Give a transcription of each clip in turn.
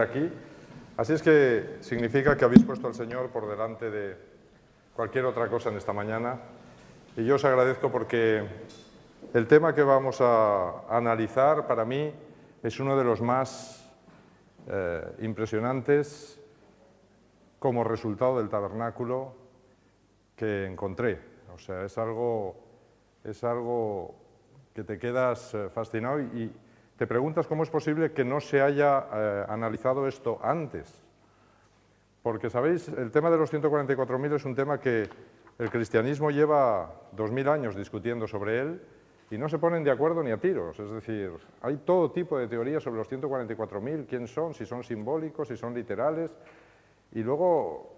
aquí. Así es que significa que habéis puesto al Señor por delante de cualquier otra cosa en esta mañana. Y yo os agradezco porque el tema que vamos a analizar para mí es uno de los más impresionantes como resultado del tabernáculo que encontré. O sea, es algo que te quedas fascinado y te preguntas cómo es posible que no se haya analizado esto antes. Porque, ¿sabéis? El tema de los 144.000 es un tema que el cristianismo lleva 2000 años discutiendo sobre él y no se ponen de acuerdo ni a tiros. Es decir, hay todo tipo de teorías sobre los 144.000, quién son, si son simbólicos, si son literales. Y luego,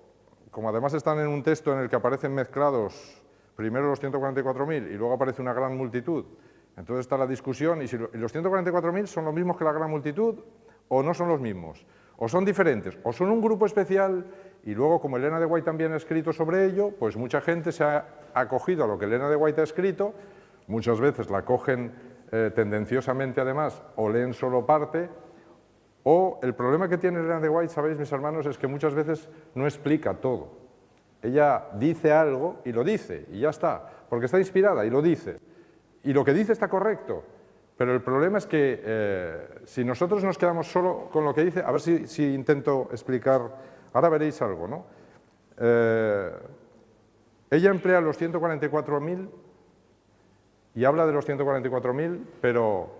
como además están en un texto en el que aparecen mezclados primero los 144.000 y luego aparece una gran multitud, entonces está la discusión, y si los 144.000 son los mismos que la gran multitud o no son los mismos, o son diferentes, o son un grupo especial, y luego como Elena de White también ha escrito sobre ello, pues mucha gente se ha acogido a lo que Elena de White ha escrito, muchas veces la cogen tendenciosamente además, o leen solo parte, o el problema que tiene Elena de White, sabéis mis hermanos, es que muchas veces no explica todo. Ella dice algo y lo dice, y ya está, porque está inspirada y lo dice. Y lo que dice está correcto, pero el problema es que si nosotros nos quedamos solo con lo que dice, a ver si intento explicar, ahora veréis algo, ¿no? Ella emplea los 144.000 y habla de los 144.000, pero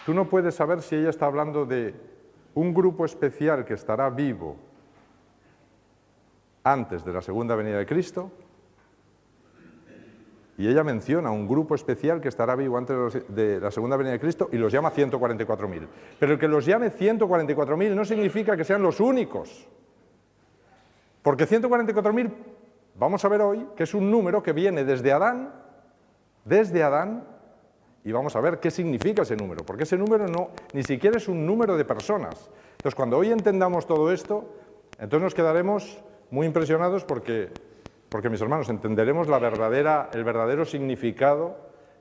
tú no puedes saber si ella está hablando de un grupo especial que estará vivo antes de la segunda venida de Cristo. Y ella menciona un grupo especial que estará vivo antes de la segunda venida de Cristo y los llama 144.000. Pero el que los llame 144.000 no significa que sean los únicos. Porque 144.000, vamos a ver hoy, que es un número que viene desde Adán, y vamos a ver qué significa ese número. Porque ese número ni siquiera es un número de personas. Entonces, cuando hoy entendamos todo esto, entonces nos quedaremos muy impresionados porque mis hermanos, entenderemos el verdadero significado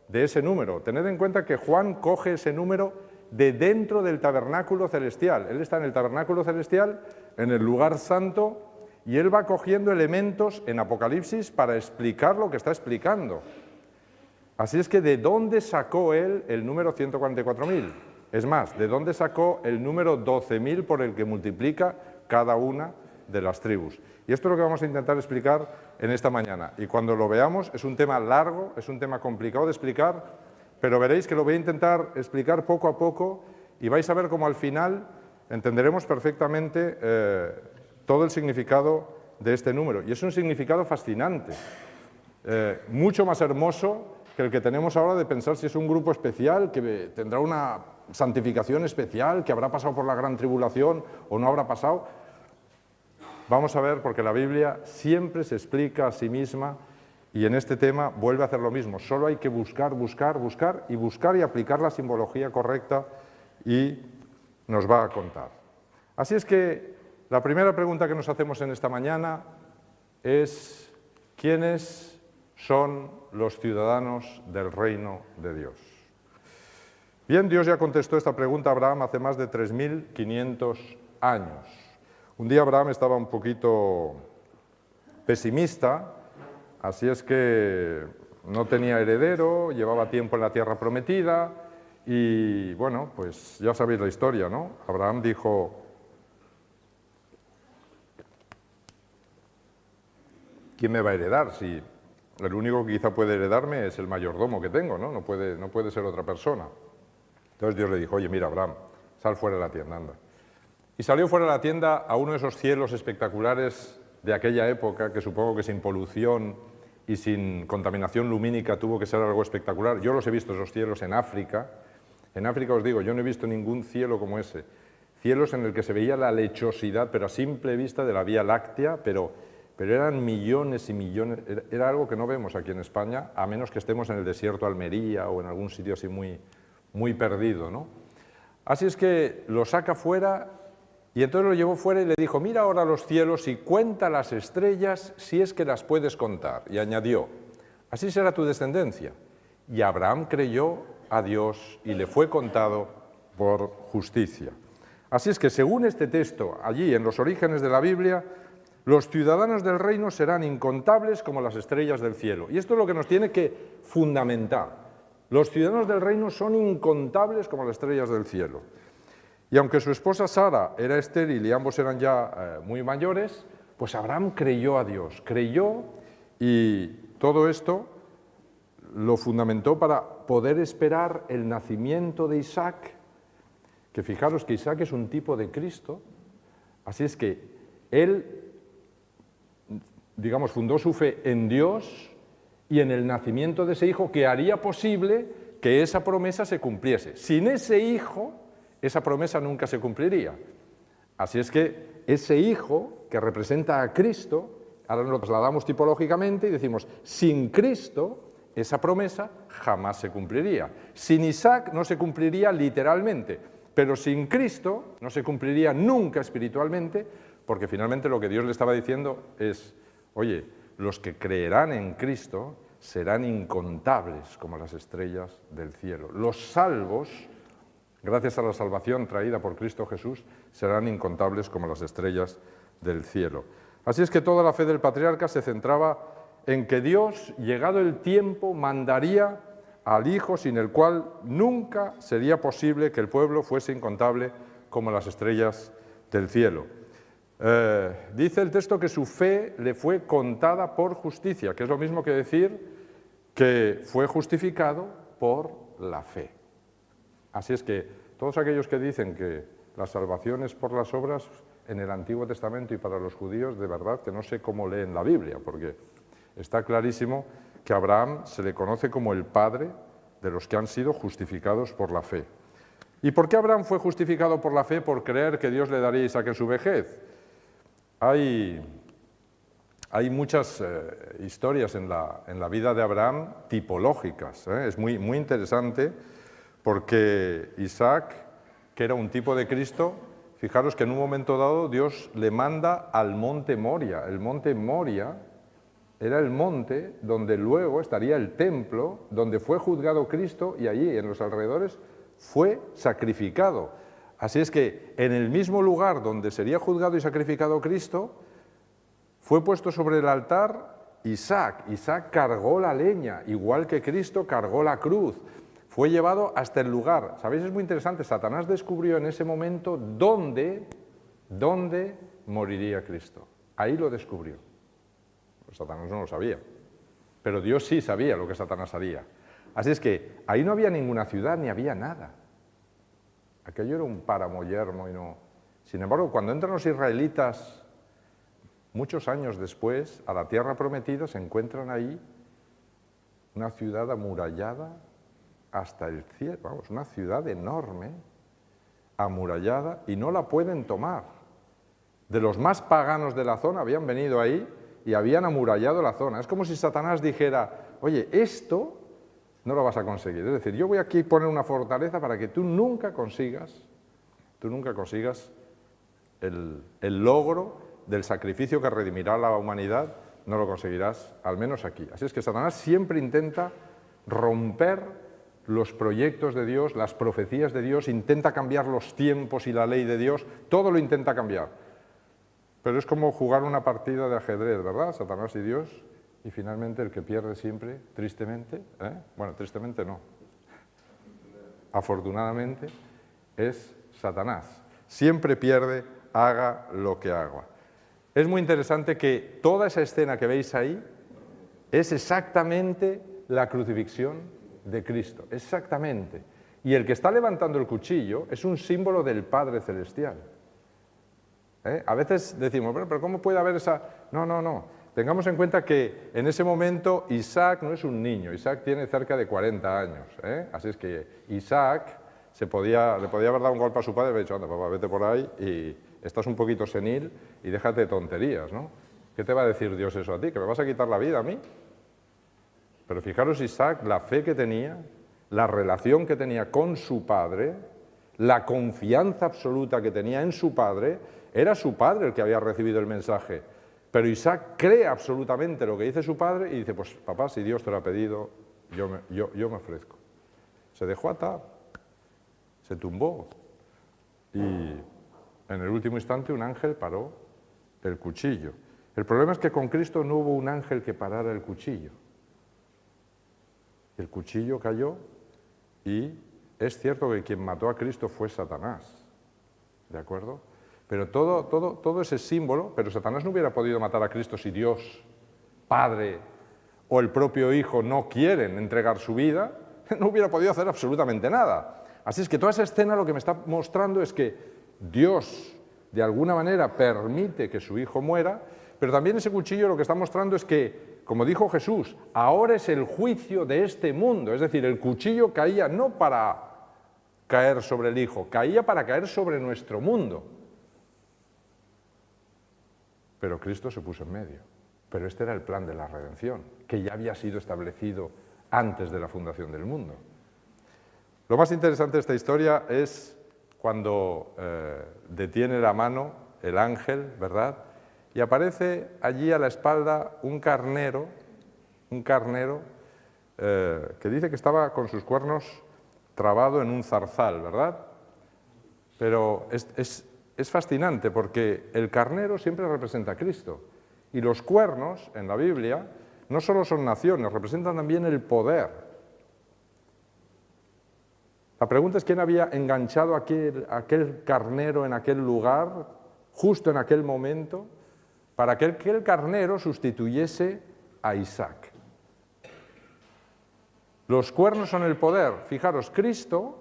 de ese número. Tened en cuenta que Juan coge ese número de dentro del tabernáculo celestial. Él está en el tabernáculo celestial, en el lugar santo, y él va cogiendo elementos en Apocalipsis para explicar lo que está explicando. Así es que, ¿de dónde sacó él el número 144.000? Es más, ¿de dónde sacó el número 12.000 por el que multiplica cada una de las tribus? Y esto es lo que vamos a intentar explicar en esta mañana. Y cuando lo veamos, es un tema largo, es un tema complicado de explicar, pero veréis que lo voy a intentar explicar poco a poco y vais a ver cómo al final entenderemos perfectamente todo el significado de este número. Y es un significado fascinante, mucho más hermoso que el que tenemos ahora de pensar si es un grupo especial, que tendrá una santificación especial, que habrá pasado por la gran tribulación o no habrá pasado. Vamos a ver, porque la Biblia siempre se explica a sí misma y en este tema vuelve a hacer lo mismo. Solo hay que buscar y aplicar la simbología correcta y nos va a contar. Así es que la primera pregunta que nos hacemos en esta mañana es: ¿quiénes son los ciudadanos del reino de Dios? Bien, Dios ya contestó esta pregunta a Abraham hace más de 3.500 años. Un día Abraham estaba un poquito pesimista, así es que no tenía heredero, llevaba tiempo en la tierra prometida y, bueno, pues ya sabéis la historia, ¿no? Abraham dijo: ¿quién me va a heredar? Si el único que quizá puede heredarme es el mayordomo que tengo, ¿no? No puede ser otra persona. Entonces Dios le dijo: oye, mira, Abraham, sal fuera de la tienda, anda. Y salió fuera de la tienda a uno de esos cielos espectaculares de aquella época, que supongo que sin polución y sin contaminación lumínica tuvo que ser algo espectacular. Yo los he visto, esos cielos, en África. En África, os digo, yo no he visto ningún cielo como ese. Cielos en el que se veía la lechosidad, pero a simple vista, de la Vía Láctea, pero eran millones y millones. Era algo que no vemos aquí en España, a menos que estemos en el desierto de Almería o en algún sitio así muy perdido, ¿no? Así es que lo saca fuera. Y entonces lo llevó fuera y le dijo: mira ahora los cielos y cuenta las estrellas si es que las puedes contar. Y añadió: así será tu descendencia. Y Abraham creyó a Dios y le fue contado por justicia. Así es que, según este texto, allí en los orígenes de la Biblia, los ciudadanos del reino serán incontables como las estrellas del cielo. Y esto es lo que nos tiene que fundamentar. Los ciudadanos del reino son incontables como las estrellas del cielo. Y aunque su esposa Sara era estéril y ambos eran ya muy mayores, pues Abraham creyó a Dios, creyó, y todo esto lo fundamentó para poder esperar el nacimiento de Isaac, que fijaros que Isaac es un tipo de Cristo, así es que él, digamos, fundó su fe en Dios y en el nacimiento de ese hijo que haría posible que esa promesa se cumpliese. Sin ese hijo, esa promesa nunca se cumpliría. Así es que ese hijo que representa a Cristo, ahora lo trasladamos tipológicamente y decimos, sin Cristo, esa promesa jamás se cumpliría. Sin Isaac no se cumpliría literalmente, pero sin Cristo no se cumpliría nunca espiritualmente, porque finalmente lo que Dios le estaba diciendo es, oye, los que creerán en Cristo serán incontables como las estrellas del cielo. Los salvos, gracias a la salvación traída por Cristo Jesús, serán incontables como las estrellas del cielo. Así es que toda la fe del patriarca se centraba en que Dios, llegado el tiempo, mandaría al Hijo sin el cual nunca sería posible que el pueblo fuese incontable como las estrellas del cielo. Dice el texto que su fe le fue contada por justicia, que es lo mismo que decir que fue justificado por la fe. Así es que todos aquellos que dicen que la salvación es por las obras en el Antiguo Testamento y para los judíos, de verdad que no sé cómo leen la Biblia, porque está clarísimo que a Abraham se le conoce como el padre de los que han sido justificados por la fe. ¿Y por qué Abraham fue justificado por la fe? Por creer que Dios le daría a Isaac en su vejez. Hay muchas historias en la vida de Abraham tipológicas. Es muy interesante porque Isaac, que era un tipo de Cristo, fijaros que en un momento dado Dios le manda al monte Moria. El monte Moria era el monte donde luego estaría el templo, donde fue juzgado Cristo y allí en los alrededores fue sacrificado. Así es que en el mismo lugar donde sería juzgado y sacrificado Cristo, fue puesto sobre el altar Isaac. Isaac cargó la leña, igual que Cristo cargó la cruz. Fue llevado hasta el lugar. ¿Sabéis? Es muy interesante. Satanás descubrió en ese momento dónde moriría Cristo. Ahí lo descubrió. Satanás no lo sabía. Pero Dios sí sabía lo que Satanás haría. Así es que ahí no había ninguna ciudad ni había nada. Aquello era un páramo yermo y no. Sin embargo, cuando entran los israelitas, muchos años después, a la tierra prometida, se encuentran ahí una ciudad amurallada hasta el cielo, vamos, una ciudad enorme, amurallada, y no la pueden tomar. De los más paganos de la zona habían venido ahí y habían amurallado la zona. Es como si Satanás dijera, oye, esto no lo vas a conseguir. Es decir, yo voy aquí a poner una fortaleza para que tú nunca consigas el logro del sacrificio que redimirá a la humanidad, no lo conseguirás, al menos aquí. Así es que Satanás siempre intenta romper los proyectos de Dios, las profecías de Dios, intenta cambiar los tiempos y la ley de Dios, todo lo intenta cambiar. Pero es como jugar una partida de ajedrez, ¿verdad? Satanás y Dios, y finalmente el que pierde siempre, tristemente, bueno, tristemente no, afortunadamente, es Satanás. Siempre pierde, haga lo que haga. Es muy interesante que toda esa escena que veis ahí es exactamente la crucifixión de Cristo, exactamente. Y el que está levantando el cuchillo es un símbolo del Padre Celestial. A veces decimos, pero ¿cómo puede haber esa...? No. Tengamos en cuenta que en ese momento Isaac no es un niño, Isaac tiene cerca de 40 años. Así es que Isaac le podía haber dado un golpe a su padre y haber dicho, anda, papá, vete por ahí y estás un poquito senil y déjate de tonterías, ¿no? ¿Qué te va a decir Dios eso a ti? ¿Que me vas a quitar la vida a mí? Pero fijaros Isaac, la fe que tenía, la relación que tenía con su padre, la confianza absoluta que tenía en su padre, era su padre el que había recibido el mensaje. Pero Isaac cree absolutamente lo que dice su padre y dice, pues papá, si Dios te lo ha pedido, yo me ofrezco. Se dejó atar, se tumbó. Y En el último instante un ángel paró el cuchillo. El problema es que con Cristo no hubo un ángel que parara el cuchillo. El cuchillo cayó y es cierto que quien mató a Cristo fue Satanás, ¿de acuerdo? Pero todo ese símbolo, pero Satanás no hubiera podido matar a Cristo si Dios, Padre o el propio Hijo no quieren entregar su vida, no hubiera podido hacer absolutamente nada. Así es que toda esa escena lo que me está mostrando es que Dios, de alguna manera, permite que su Hijo muera, pero también ese cuchillo lo que está mostrando es que, como dijo Jesús, ahora es el juicio de este mundo, es decir, el cuchillo caía no para caer sobre el Hijo, caía para caer sobre nuestro mundo. Pero Cristo se puso en medio. Pero este era el plan de la redención, que ya había sido establecido antes de la fundación del mundo. Lo más interesante de esta historia es cuando detiene la mano el ángel, ¿verdad? Y aparece allí a la espalda un carnero que dice que estaba con sus cuernos trabado en un zarzal, ¿verdad? Pero es fascinante porque el carnero siempre representa a Cristo y los cuernos en la Biblia no solo son naciones, representan también el poder. La pregunta es quién había enganchado aquel carnero en aquel lugar, justo en aquel momento, para que aquel carnero sustituyese a Isaac. Los cuernos son el poder. Fijaros, Cristo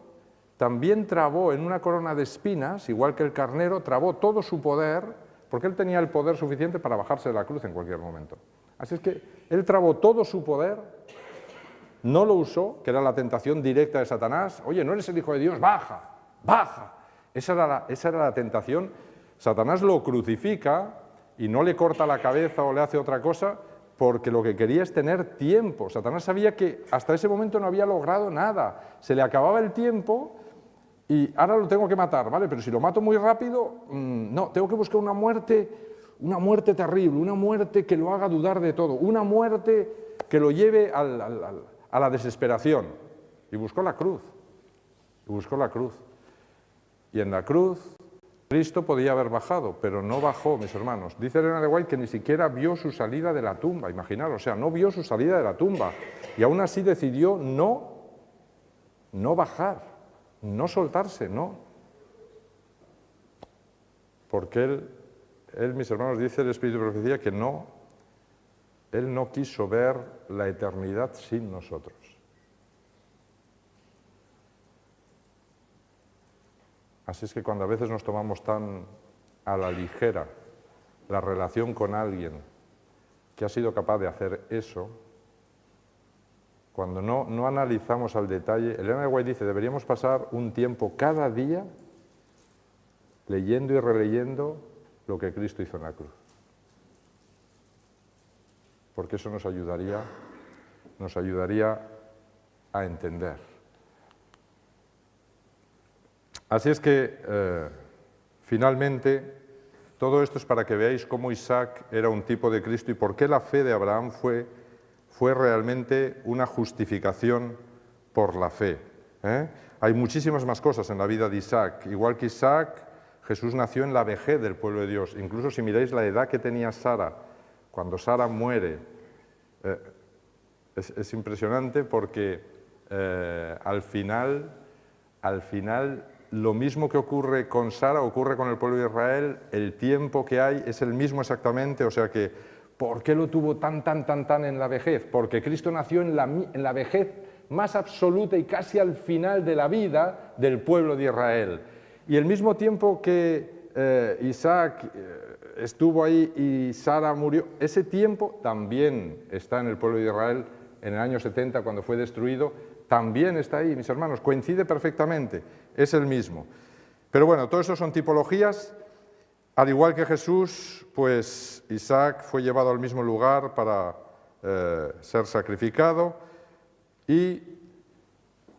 también trabó en una corona de espinas, igual que el carnero, trabó todo su poder, porque él tenía el poder suficiente para bajarse de la cruz en cualquier momento. Así es que él trabó todo su poder, no lo usó, que era la tentación directa de Satanás. Oye, no eres el Hijo de Dios, baja, baja. Esa era la tentación. Satanás lo crucifica y no le corta la cabeza o le hace otra cosa, porque lo que quería es tener tiempo. Satanás sabía que hasta ese momento no había logrado nada. Se le acababa el tiempo y ahora lo tengo que matar, ¿vale? Pero si lo mato muy rápido, no, tengo que buscar una muerte terrible, una muerte que lo haga dudar de todo, una muerte que lo lleve a la desesperación. Y buscó la cruz, y en la cruz Cristo podía haber bajado, pero no bajó, mis hermanos. Dice Elena de White que ni siquiera vio su salida de la tumba, imaginaros, o sea, no vio su salida de la tumba, y aún así decidió no bajar, no soltarse, no. Porque él, mis hermanos, dice el Espíritu de Profecía que él no quiso ver la eternidad sin nosotros. Así es que cuando a veces nos tomamos tan a la ligera la relación con alguien que ha sido capaz de hacer eso, cuando no analizamos al detalle, Elena de White dice, deberíamos pasar un tiempo cada día leyendo y releyendo lo que Cristo hizo en la cruz. Porque eso nos ayudaría a entender. Así es que, finalmente, todo esto es para que veáis cómo Isaac era un tipo de Cristo y por qué la fe de Abraham fue realmente una justificación por la fe. Hay muchísimas más cosas en la vida de Isaac. Igual que Isaac, Jesús nació en la vejez del pueblo de Dios. Incluso si miráis la edad que tenía Sara, cuando Sara muere, es impresionante porque al final lo mismo que ocurre con Sara, ocurre con el pueblo de Israel, el tiempo que hay es el mismo exactamente, o sea que, ¿por qué lo tuvo tan en la vejez? Porque Cristo nació en la vejez más absoluta y casi al final de la vida del pueblo de Israel. Y el mismo tiempo que Isaac estuvo ahí y Sara murió, ese tiempo también está en el pueblo de Israel en el año 70 cuando fue destruido, también está ahí, mis hermanos, coincide perfectamente, es el mismo. Pero bueno, todo eso son tipologías. Al igual que Jesús, pues Isaac fue llevado al mismo lugar para ser sacrificado y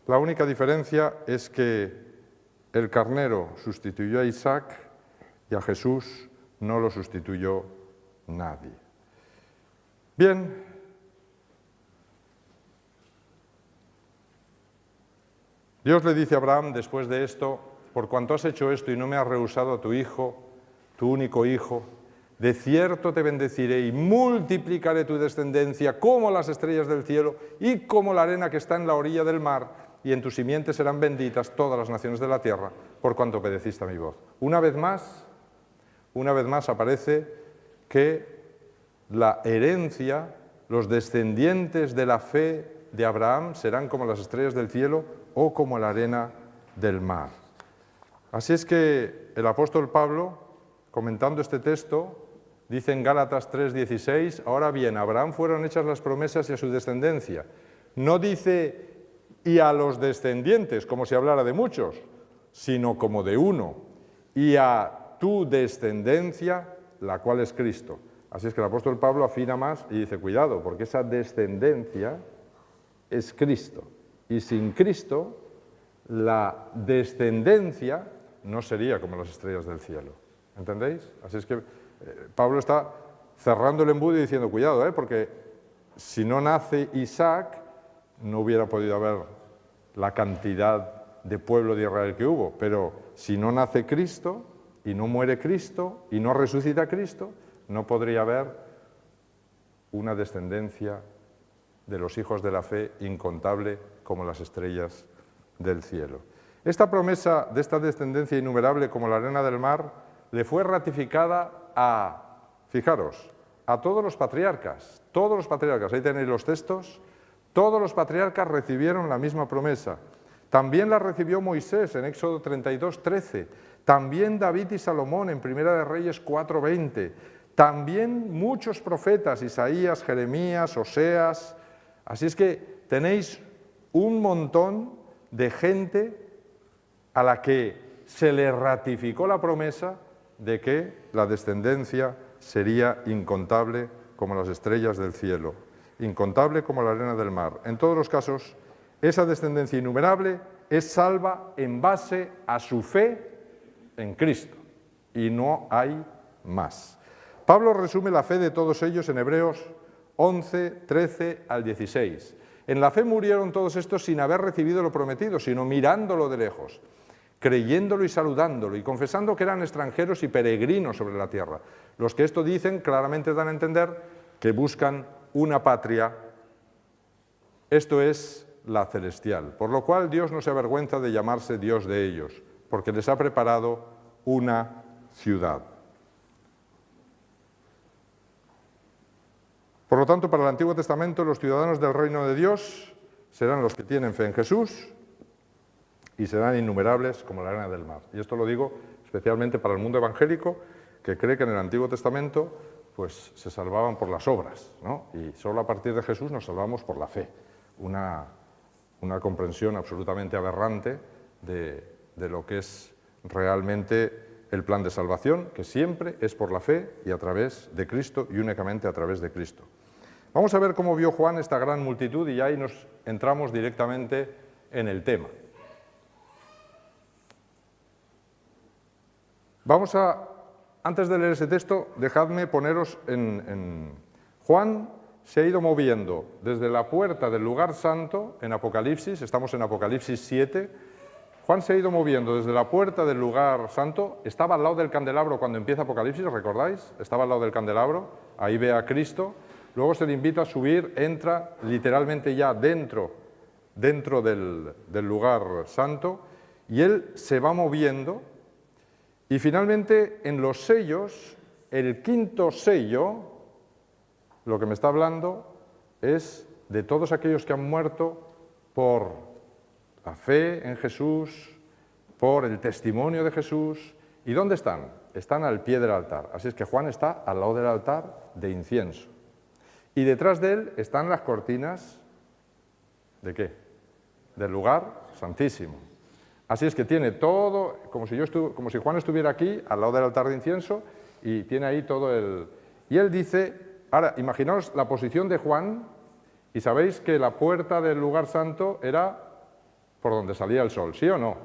la única diferencia es que el carnero sustituyó a Isaac y a Jesús no lo sustituyó nadie. Bien. Dios le dice a Abraham después de esto, por cuanto has hecho esto y no me has rehusado a tu hijo, tu único hijo, de cierto te bendeciré y multiplicaré tu descendencia como las estrellas del cielo y como la arena que está en la orilla del mar, y en tu simiente serán benditas todas las naciones de la tierra, por cuanto obedeciste a mi voz. Una vez más aparece que la herencia, los descendientes de la fe de Abraham serán como las estrellas del cielo o como la arena del mar. Así es que el apóstol Pablo, comentando este texto, dice en Gálatas 3:16, ahora bien, a Abraham fueron hechas las promesas y a su descendencia. No dice y a los descendientes, como si hablara de muchos, sino como de uno, y a tu descendencia, la cual es Cristo. Así es que el apóstol Pablo afina más y dice, cuidado, porque esa descendencia es Cristo, y sin Cristo la descendencia no sería como las estrellas del cielo. ¿Entendéis? Así es que Pablo está cerrando el embudo y diciendo, cuidado, porque si no nace Isaac, no hubiera podido haber la cantidad de pueblo de Israel que hubo, pero si no nace Cristo, y no muere Cristo, y no resucita Cristo, no podría haber una descendencia de los hijos de la fe incontable como las estrellas del cielo. Esta promesa de esta descendencia innumerable como la arena del mar le fue ratificada fijaros, a todos los patriarcas, ahí tenéis los textos, todos los patriarcas recibieron la misma promesa. También la recibió Moisés en Éxodo 32:13, también David y Salomón en Primera de Reyes 4:20, también muchos profetas, Isaías, Jeremías, Oseas. Así es que tenéis un montón de gente a la que se le ratificó la promesa de que la descendencia sería incontable como las estrellas del cielo, incontable como la arena del mar. En todos los casos, esa descendencia innumerable es salva en base a su fe en Cristo, y no hay más. Pablo resume la fe de todos ellos en Hebreos 11, 13 al 16. En la fe murieron todos estos sin haber recibido lo prometido, sino mirándolo de lejos, creyéndolo y saludándolo, y confesando que eran extranjeros y peregrinos sobre la tierra. Los que esto dicen claramente dan a entender que buscan una patria, esto es la celestial, por lo cual Dios no se avergüenza de llamarse Dios de ellos, porque les ha preparado una ciudad. Por lo tanto, para el Antiguo Testamento, los ciudadanos del reino de Dios serán los que tienen fe en Jesús y serán innumerables como la arena del mar. Y esto lo digo especialmente para el mundo evangélico, que cree que en el Antiguo Testamento pues, se salvaban por las obras, ¿no? Y solo a partir de Jesús nos salvamos por la fe. Una comprensión absolutamente aberrante de lo que es realmente el plan de salvación, que siempre es por la fe y a través de Cristo y únicamente a través de Cristo. Vamos a ver cómo vio Juan esta gran multitud y ahí nos entramos directamente en el tema. Antes de leer ese texto, dejadme poneros en Juan se ha ido moviendo desde la puerta del lugar santo en Apocalipsis, estamos en Apocalipsis 7, Juan se ha ido moviendo desde la puerta del lugar santo, estaba al lado del candelabro cuando empieza Apocalipsis, ¿recordáis? Estaba al lado del candelabro, ahí ve a Cristo, luego se le invita a subir, entra literalmente ya dentro del lugar santo, y él se va moviendo, y finalmente en los sellos, el quinto sello, lo que me está hablando es de todos aquellos que han muerto por la fe en Jesús, por el testimonio de Jesús. ¿Y dónde están? Están al pie del altar. Así es que Juan está al lado del altar de incienso. Y detrás de él están las cortinas, ¿de qué? Del lugar santísimo. Así es que tiene todo, como si Juan estuviera aquí, al lado del altar de incienso, y tiene ahí todo el... Y él dice, ahora, imaginaos la posición de Juan, y sabéis que la puerta del lugar santo era por donde salía el sol, ¿sí o no?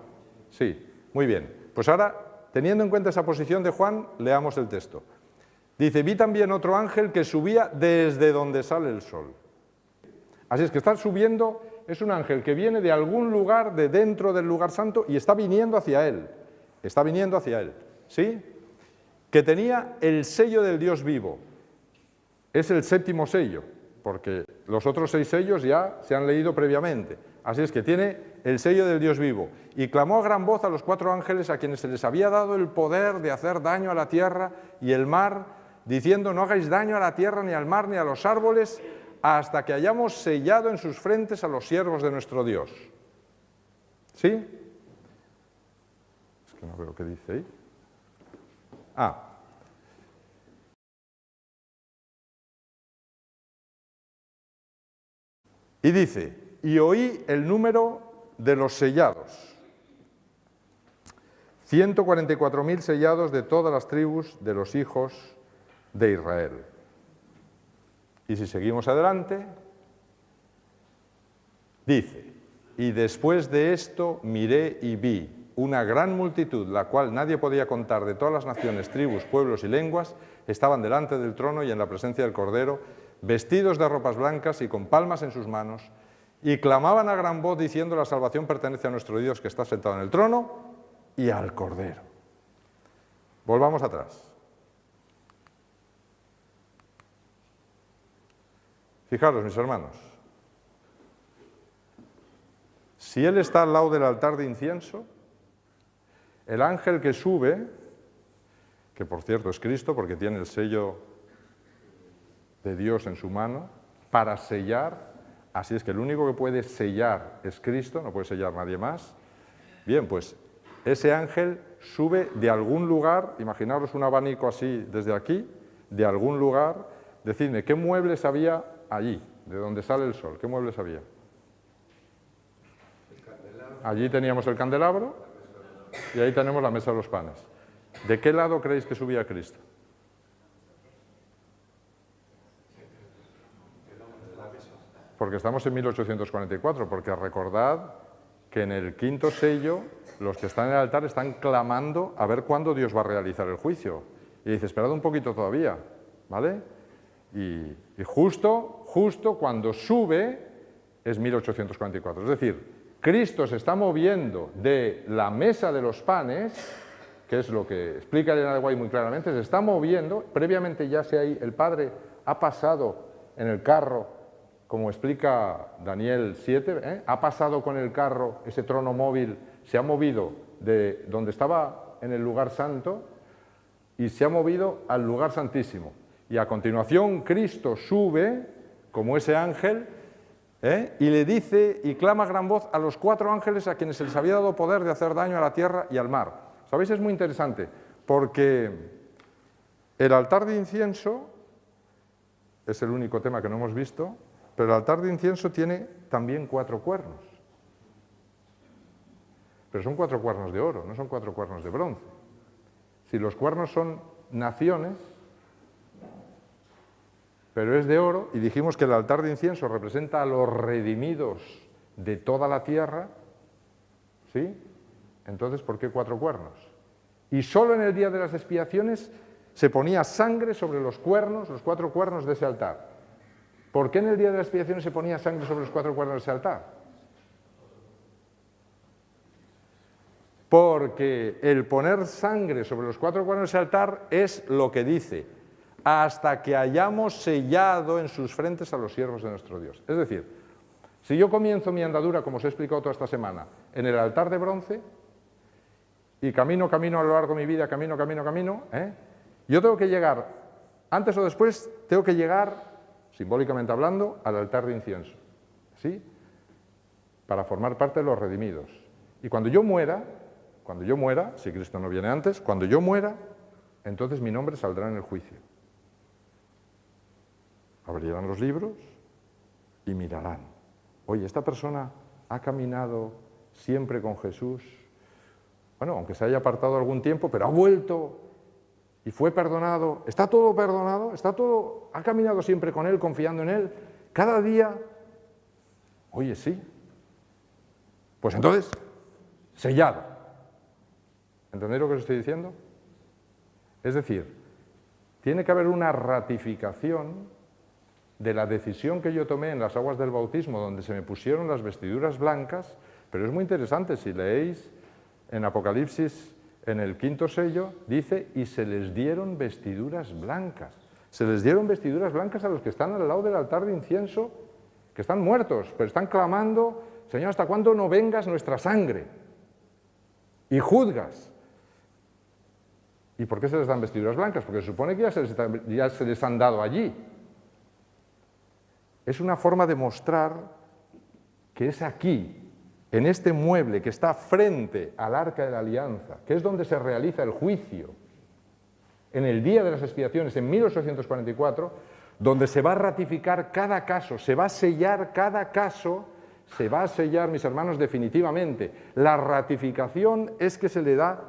Sí, muy bien. Pues ahora, teniendo en cuenta esa posición de Juan, leamos el texto. Dice, vi también otro ángel que subía desde donde sale el sol. Así es que está subiendo es un ángel que viene de algún lugar de dentro del lugar santo y está viniendo hacia él. Está viniendo hacia él, ¿sí? Que tenía el sello del Dios vivo. Es el séptimo sello, porque los otros 6 sellos ya se han leído previamente. Así es que tiene el sello del Dios vivo. Y clamó a gran voz a los 4 ángeles a quienes se les había dado el poder de hacer daño a la tierra y el mar, diciendo: no hagáis daño a la tierra, ni al mar, ni a los árboles, hasta que hayamos sellado en sus frentes a los siervos de nuestro Dios. ¿Sí? Es que no veo qué dice ahí. Y dice: y oí el número de los sellados. 144.000 sellados de todas las tribus de los hijos de Israel. Y si seguimos adelante, dice: y después de esto miré y vi una gran multitud, la cual nadie podía contar, de todas las naciones, tribus, pueblos y lenguas, estaban delante del trono y en la presencia del Cordero, vestidos de ropas blancas y con palmas en sus manos, y clamaban a gran voz diciendo: la salvación pertenece a nuestro Dios que está sentado en el trono y al Cordero. Volvamos atrás. Fijaros, mis hermanos, si él está al lado del altar de incienso, el ángel que sube, que por cierto es Cristo porque tiene el sello de Dios en su mano, para sellar, así es que el único que puede sellar es Cristo, no puede sellar nadie más. Bien, pues ese ángel sube de algún lugar, imaginaros un abanico así desde aquí, de algún lugar, decidme, ¿qué muebles había allí, de donde sale el sol? ¿Qué muebles había? Allí teníamos el candelabro y ahí tenemos la mesa de los panes. ¿De qué lado creéis que subía Cristo? Porque estamos en 1844, porque recordad que en el 5.º sello los que están en el altar están clamando a ver cuándo Dios va a realizar el juicio. Y dice: esperad un poquito todavía, ¿vale? Y justo cuando sube es 1844. Es decir, Cristo se está moviendo de la mesa de los panes, que es lo que explica Elena de White muy claramente, se está moviendo, previamente ya el Padre ha pasado en el carro, como explica Daniel 7, ha pasado con el carro, ese trono móvil, se ha movido de donde estaba en el lugar santo y se ha movido al lugar santísimo. Y a continuación Cristo sube, como ese ángel, y le dice y clama a gran voz a los 4 ángeles a quienes se les había dado poder de hacer daño a la tierra y al mar. ¿Sabéis? Es muy interesante, porque el altar de incienso es el único tema que no hemos visto, pero el altar de incienso tiene también 4 cuernos. Pero son 4 cuernos de oro, no son 4 cuernos de bronce. Si los cuernos son naciones, pero es de oro, y dijimos que el altar de incienso representa a los redimidos de toda la tierra, ¿sí? Entonces, ¿por qué 4 cuernos? Y solo en el día de las expiaciones se ponía sangre sobre los 4 cuernos de ese altar. ¿Por qué en el día de las expiaciones se ponía sangre sobre los 4 cuernos de ese altar? Porque el poner sangre sobre los 4 cuernos de ese altar es lo que dice: hasta que hayamos sellado en sus frentes a los siervos de nuestro Dios. Es decir, si yo comienzo mi andadura, como os he explicado toda esta semana, en el altar de bronce, y camino a lo largo de mi vida, camino, yo tengo que llegar, antes o después, tengo que llegar, simbólicamente hablando, al altar de incienso, ¿sí? Para formar parte de los redimidos. Y cuando yo muera, si Cristo no viene antes, cuando yo muera, entonces mi nombre saldrá en el juicio. Abrirán los libros y mirarán. Oye, esta persona ha caminado siempre con Jesús. Bueno, aunque se haya apartado algún tiempo, pero ha vuelto y fue perdonado. Está todo perdonado, ha caminado siempre con Él, confiando en Él. Cada día, oye, sí. Pues entonces, sellado. ¿Entendéis lo que os estoy diciendo? Es decir, tiene que haber una ratificación de la decisión que yo tomé en las aguas del bautismo, donde se me pusieron las vestiduras blancas, pero es muy interesante, si leéis en Apocalipsis, en el 5.º sello, dice, y se les dieron vestiduras blancas. Se les dieron vestiduras blancas a los que están al lado del altar de incienso, que están muertos, pero están clamando, Señor, ¿hasta cuándo no vengas nuestra sangre? Y juzgas. ¿Y por qué se les dan vestiduras blancas? Porque se supone que ya se les han dado allí. Es una forma de mostrar que es aquí, en este mueble que está frente al Arca de la Alianza, que es donde se realiza el juicio, en el día de las expiaciones, en 1844, donde se va a ratificar cada caso, se va a sellar cada caso, se va a sellar, mis hermanos, definitivamente. La ratificación es que se le da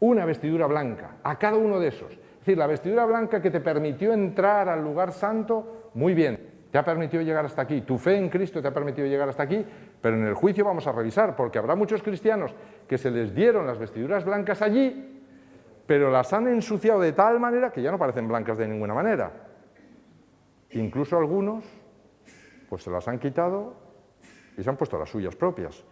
una vestidura blanca a cada uno de esos. Es decir, la vestidura blanca que te permitió entrar al lugar santo, muy bien, te ha permitido llegar hasta aquí, tu fe en Cristo te ha permitido llegar hasta aquí, pero en el juicio vamos a revisar, porque habrá muchos cristianos que se les dieron las vestiduras blancas allí, pero las han ensuciado de tal manera que ya no parecen blancas de ninguna manera. Incluso algunos, pues se las han quitado y se han puesto las suyas propias,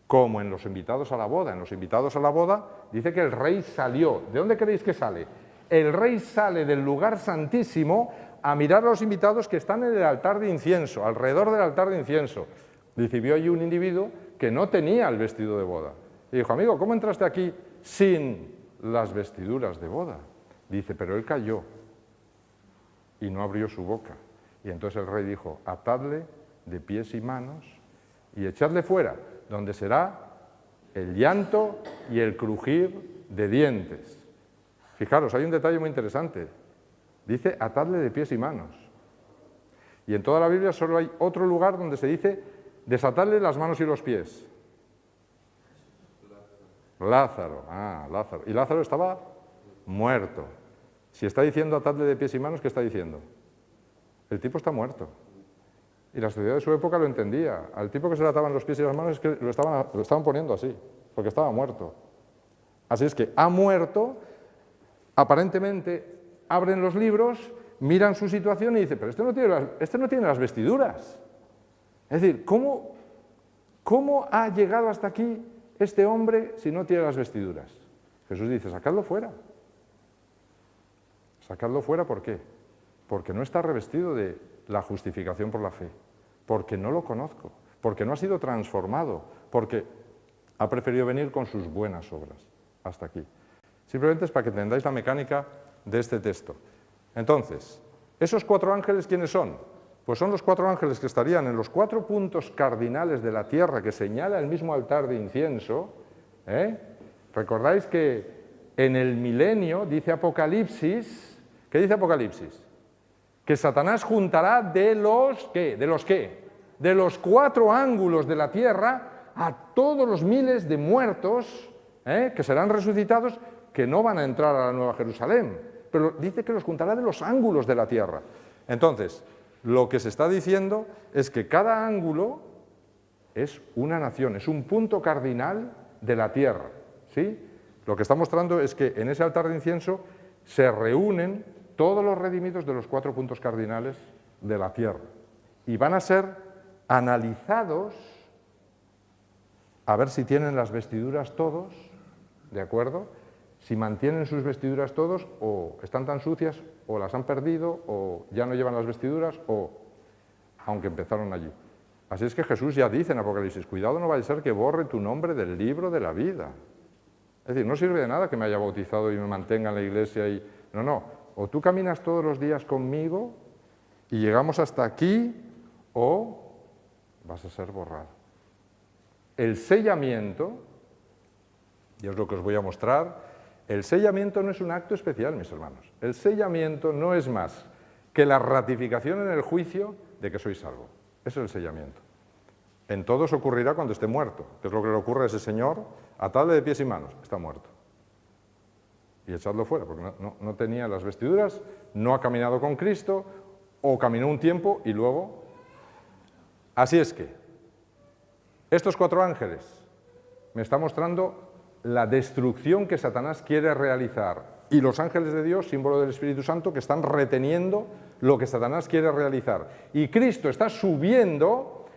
como en los invitados a la boda. En los invitados a la boda dice que el rey salió. ¿De dónde creéis que sale? El rey sale del lugar santísimo a mirar a los invitados que están en el altar de incienso, alrededor del altar de incienso. Dice, vio allí un individuo que no tenía el vestido de boda. Y dijo, amigo, ¿cómo entraste aquí sin las vestiduras de boda? Dice, pero él cayó y no abrió su boca. Y entonces el rey dijo, atadle de pies y manos y echadle fuera, donde será el llanto y el crujir de dientes. Fijaros, hay un detalle muy interesante. Dice, atadle de pies y manos. Y en toda la Biblia solo hay otro lugar donde se dice, desatadle las manos y los pies. Lázaro, Lázaro. Y Lázaro estaba muerto. Si está diciendo atadle de pies y manos, ¿qué está diciendo? El tipo está muerto. Y la sociedad de su época lo entendía. Al tipo que se le ataban los pies y las manos es que lo estaban poniendo así, porque estaba muerto. Así es que ha muerto, aparentemente abren los libros, miran su situación y dicen, pero este no tiene las vestiduras. Es decir, ¿cómo ha llegado hasta aquí este hombre si no tiene las vestiduras? Jesús dice, sacadlo fuera. Sacadlo fuera, ¿por qué? Porque no está revestido de la justificación por la fe, porque no lo conozco, porque no ha sido transformado, porque ha preferido venir con sus buenas obras. Hasta aquí. Simplemente es para que entendáis la mecánica de este texto. Entonces, ¿esos 4 ángeles quiénes son? Pues son los 4 ángeles que estarían en los 4 puntos cardinales de la tierra que señala el mismo altar de incienso. ¿Recordáis que en el milenio, dice Apocalipsis, ¿qué dice Apocalipsis? Que Satanás juntará de los ¿qué? ¿De los qué? De los 4 ángulos de la tierra a todos los miles de muertos que serán resucitados, que no van a entrar a la Nueva Jerusalén, pero dice que los juntará de los ángulos de la tierra. Entonces, lo que se está diciendo es que cada ángulo es una nación, es un punto cardinal de la tierra, ¿sí? Lo que está mostrando es que en ese altar de incienso se reúnen todos los redimidos de los 4 puntos cardinales de la tierra y van a ser analizados a ver si tienen las vestiduras todos, ¿de acuerdo? Si mantienen sus vestiduras todos, o están tan sucias, o las han perdido, o ya no llevan las vestiduras, o aunque empezaron allí. Así es que Jesús ya dice en Apocalipsis, cuidado, no vaya a ser que borre tu nombre del libro de la vida. Es decir, no sirve de nada que me haya bautizado y me mantenga en la iglesia y... No, o tú caminas todos los días conmigo y llegamos hasta aquí, o vas a ser borrado. El sellamiento, y es lo que os voy a mostrar, el sellamiento no es un acto especial, mis hermanos. El sellamiento no es más que la ratificación en el juicio de que sois salvo. Eso es el sellamiento. En todos ocurrirá cuando esté muerto, que es lo que le ocurre a ese señor, atadle de pies y manos, está muerto. Y echadlo fuera, porque no tenía las vestiduras, no ha caminado con Cristo, o caminó un tiempo y luego... Así es que, estos 4 ángeles me están mostrando la destrucción que Satanás quiere realizar, y los ángeles de Dios, símbolo del Espíritu Santo, que están reteniendo lo que Satanás quiere realizar. Y Cristo está subiendo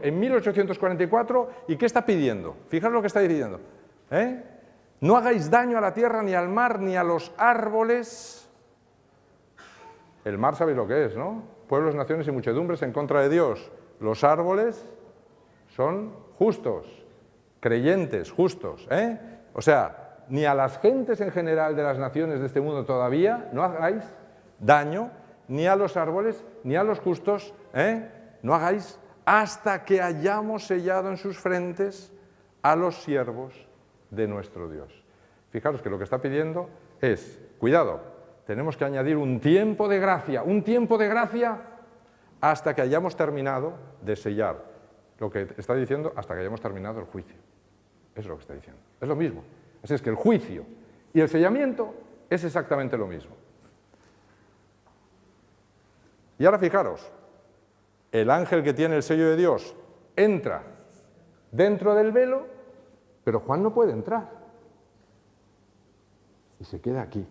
en 1844, ¿y qué está pidiendo? Fijaros lo que está diciendo. No hagáis daño a la tierra, ni al mar, ni a los árboles. El mar sabéis lo que es, ¿no? Pueblos, naciones y muchedumbres en contra de Dios. Los árboles son justos, creyentes, justos. O sea, ni a las gentes en general de las naciones de este mundo todavía, no hagáis daño, ni a los árboles, ni a los justos, no hagáis, hasta que hayamos sellado en sus frentes a los siervos de nuestro Dios. Fijaros que lo que está pidiendo es, cuidado, tenemos que añadir un tiempo de gracia hasta que hayamos terminado de sellar. Lo que está diciendo, hasta que hayamos terminado el juicio. Eso es lo que está diciendo. Es lo mismo. Así es que el juicio y el sellamiento es exactamente lo mismo. Y ahora fijaros, el ángel que tiene el sello de Dios entra dentro del velo, pero Juan no puede entrar. Y se queda aquí.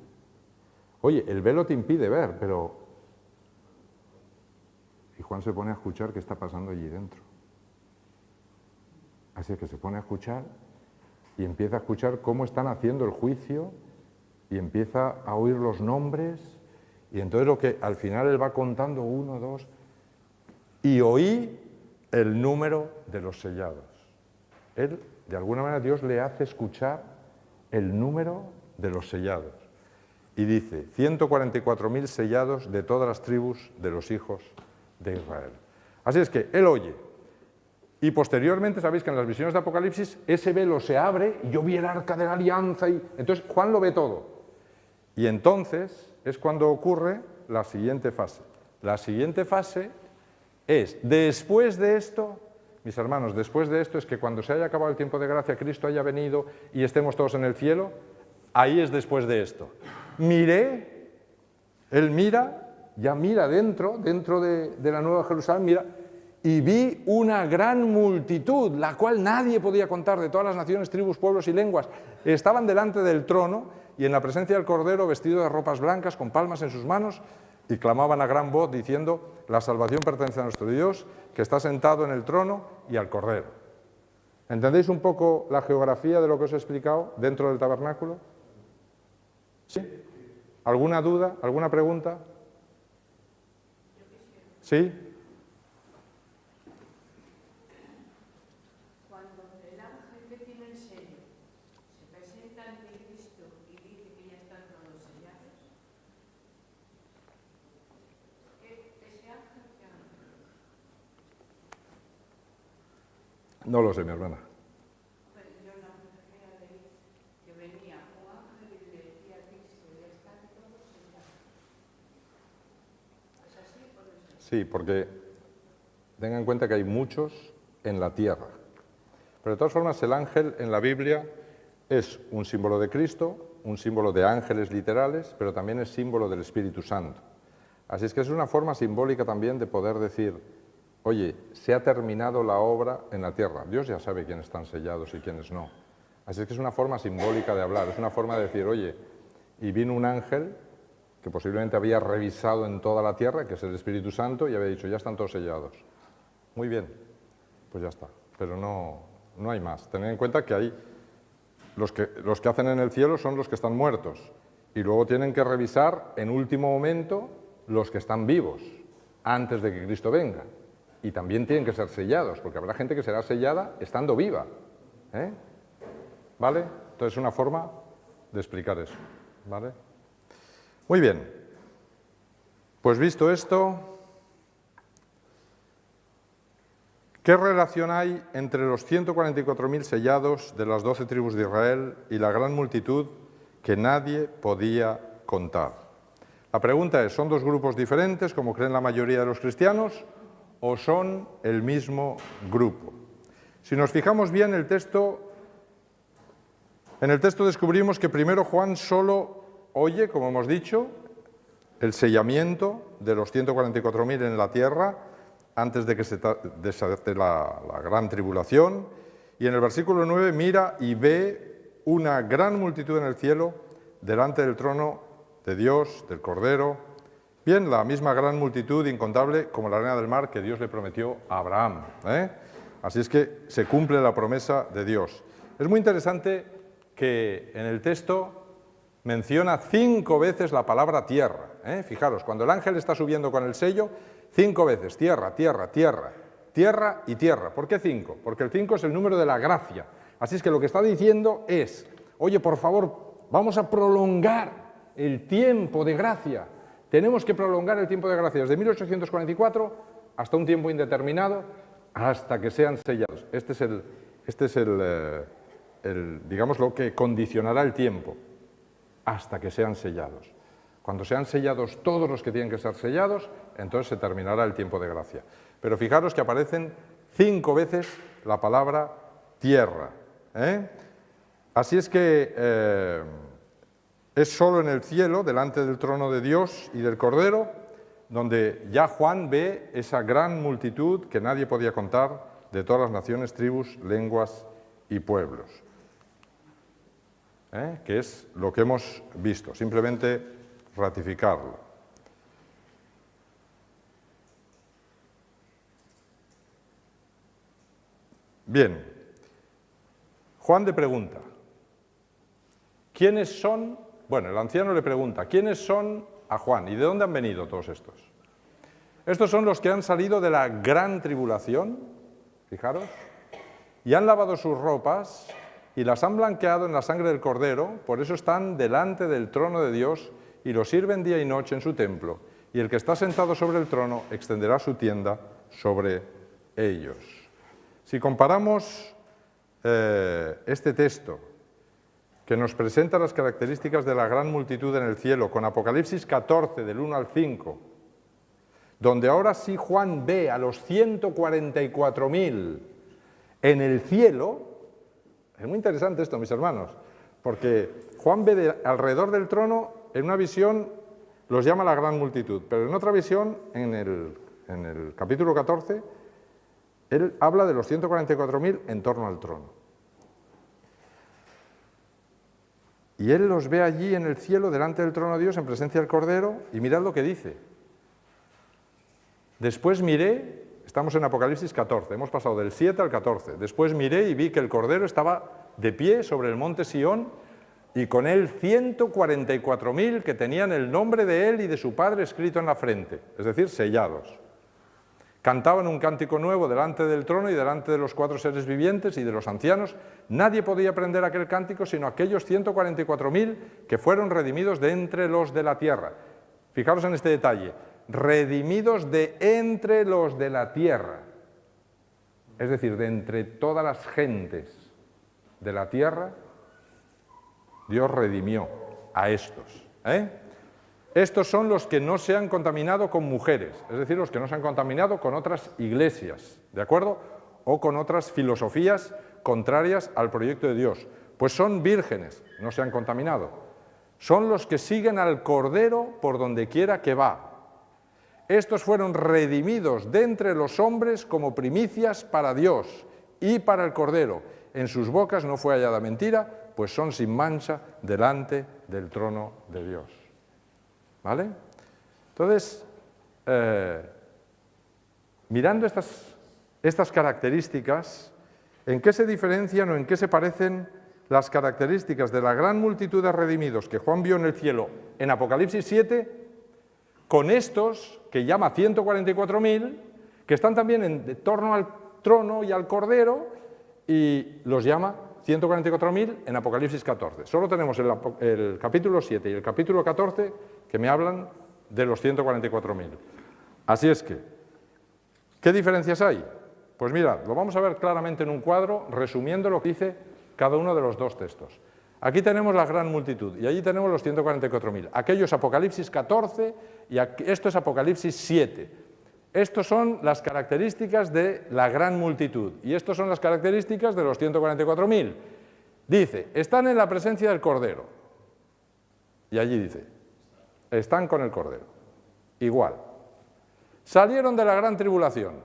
Oye, el velo te impide ver, pero... Y Juan se pone a escuchar qué está pasando allí dentro. Así es que se pone a escuchar y empieza a escuchar cómo están haciendo el juicio y empieza a oír los nombres y entonces lo que al final él va contando 1, 2 y oí el número de los sellados. Él, de alguna manera, Dios le hace escuchar el número de los sellados y dice 144.000 sellados de todas las tribus de los hijos de Israel. Así es que él oye. Y posteriormente, sabéis que en las visiones de Apocalipsis, ese velo se abre y yo vi el arca de la alianza y entonces Juan lo ve todo. Y entonces es cuando ocurre la siguiente fase. La siguiente fase es, después de esto, mis hermanos, después de esto es que cuando se haya acabado el tiempo de gracia, Cristo haya venido y estemos todos en el cielo, ahí es después de esto. Miré, él mira, ya mira dentro de la Nueva Jerusalén, mira, y vi una gran multitud, la cual nadie podía contar, de todas las naciones, tribus, pueblos y lenguas. Estaban delante del trono y en la presencia del Cordero, vestido de ropas blancas, con palmas en sus manos, y clamaban a gran voz diciendo, la salvación pertenece a nuestro Dios, que está sentado en el trono y al Cordero. ¿Entendéis un poco la geografía de lo que os he explicado dentro del tabernáculo? ¿Sí? ¿Alguna duda? ¿Alguna pregunta? ¿Sí? No lo sé, mi hermana. Yo no me leí que venía un ángel y le decía a Cristo, ya están todos sellados. ¿Es así por eso? Sí, porque tengan en cuenta que hay muchos en la tierra. Pero de todas formas, el ángel en la Biblia es un símbolo de Cristo, un símbolo de ángeles literales, pero también es símbolo del Espíritu Santo. Así es que es una forma simbólica también de poder decir, oye, se ha terminado la obra en la tierra. Dios ya sabe quiénes están sellados y quiénes no. Así es que es una forma simbólica de hablar, es una forma de decir, oye, y vino un ángel que posiblemente había revisado en toda la tierra, que es el Espíritu Santo, y había dicho, ya están todos sellados. Muy bien, pues ya está, pero no hay más. Tened en cuenta que hay los que hacen en el cielo son los que están muertos, y luego tienen que revisar en último momento los que están vivos, antes de que Cristo venga. Y también tienen que ser sellados, porque habrá gente que será sellada estando viva. ¿Vale? Entonces es una forma de explicar eso. ¿Vale? Muy bien. Pues visto esto, ¿qué relación hay entre los 144.000 sellados de las 12 tribus de Israel y la gran multitud que nadie podía contar? La pregunta es, ¿son dos grupos diferentes, como creen la mayoría de los cristianos, o son el mismo grupo? Si nos fijamos bien en el texto descubrimos que primero Juan solo oye, como hemos dicho, el sellamiento de los 144.000 en la tierra antes de que se desate la gran tribulación, y en el versículo 9 mira y ve una gran multitud en el cielo delante del trono de Dios, del Cordero. Bien, la misma gran multitud incontable como la arena del mar que Dios le prometió a Abraham. Así es que se cumple la promesa de Dios. Es muy interesante que en el texto menciona 5 veces la palabra tierra. Fijaros, cuando el ángel está subiendo con el sello, 5 veces, tierra, tierra, tierra, tierra y tierra. ¿Por qué 5? Porque el 5 es el número de la gracia. Así es que lo que está diciendo es, oye, por favor, vamos a prolongar el tiempo de gracia. Tenemos que prolongar el tiempo de gracia desde 1844 hasta un tiempo indeterminado, hasta que sean sellados. Este es digamos, lo que condicionará el tiempo, hasta que sean sellados. Cuando sean sellados todos los que tienen que ser sellados, entonces se terminará el tiempo de gracia. Pero fijaros que aparecen 5 veces la palabra tierra. Así es que es solo en el cielo, delante del trono de Dios y del Cordero, donde ya Juan ve esa gran multitud que nadie podía contar de todas las naciones, tribus, lenguas y pueblos. Que es lo que hemos visto, simplemente ratificarlo. Bien, Juan le pregunta, ¿quiénes son? Bueno, el anciano le pregunta, ¿quiénes son a Juan? ¿Y de dónde han venido todos estos? Estos son los que han salido de la gran tribulación, fijaros, y han lavado sus ropas y las han blanqueado en la sangre del Cordero, por eso están delante del trono de Dios y lo sirven día y noche en su templo, y el que está sentado sobre el trono extenderá su tienda sobre ellos. Si comparamos este texto, que nos presenta las características de la gran multitud en el cielo, con Apocalipsis 14, del 1 al 5, donde ahora sí Juan ve a los 144.000 en el cielo. Es muy interesante esto, mis hermanos, porque Juan ve alrededor del trono, en una visión los llama la gran multitud, pero en otra visión, en el capítulo 14, él habla de los 144.000 en torno al trono. Y él los ve allí en el cielo, delante del trono de Dios, en presencia del Cordero, y mirad lo que dice. Después miré, estamos en Apocalipsis 14, hemos pasado del 7 al 14, después miré y vi que el Cordero estaba de pie sobre el monte Sión, y con él 144.000 que tenían el nombre de él y de su Padre escrito en la frente, es decir, sellados. Cantaban un cántico nuevo delante del trono y delante de los 4 seres vivientes y de los ancianos. Nadie podía aprender aquel cántico sino aquellos 144.000 que fueron redimidos de entre los de la tierra. Fijaros en este detalle, redimidos de entre los de la tierra, es decir, de entre todas las gentes de la tierra, Dios redimió a estos. Estos son los que no se han contaminado con mujeres, es decir, los que no se han contaminado con otras iglesias, ¿de acuerdo? O con otras filosofías contrarias al proyecto de Dios. Pues son vírgenes, no se han contaminado. Son los que siguen al Cordero por donde quiera que va. Estos fueron redimidos de entre los hombres como primicias para Dios y para el Cordero. En sus bocas no fue hallada mentira, pues son sin mancha delante del trono de Dios. ¿Vale? Entonces, mirando estas características, ¿en qué se diferencian o en qué se parecen las características de la gran multitud de redimidos que Juan vio en el cielo en Apocalipsis 7 con estos que llama 144.000, que están también en torno al trono y al Cordero, y los llama 144.000 en Apocalipsis 14. Solo tenemos el capítulo 7 y el capítulo 14 que me hablan de los 144.000. Así es que, ¿qué diferencias hay? Pues mirad, lo vamos a ver claramente en un cuadro, resumiendo lo que dice cada uno de los 2 textos. Aquí tenemos la gran multitud y allí tenemos los 144.000. Aquello es Apocalipsis 14 y esto es Apocalipsis 7. Estas son las características de la gran multitud y estas son las características de los 144.000. Dice, están en la presencia del Cordero. Y allí dice, están con el Cordero. Igual. Salieron de la gran tribulación.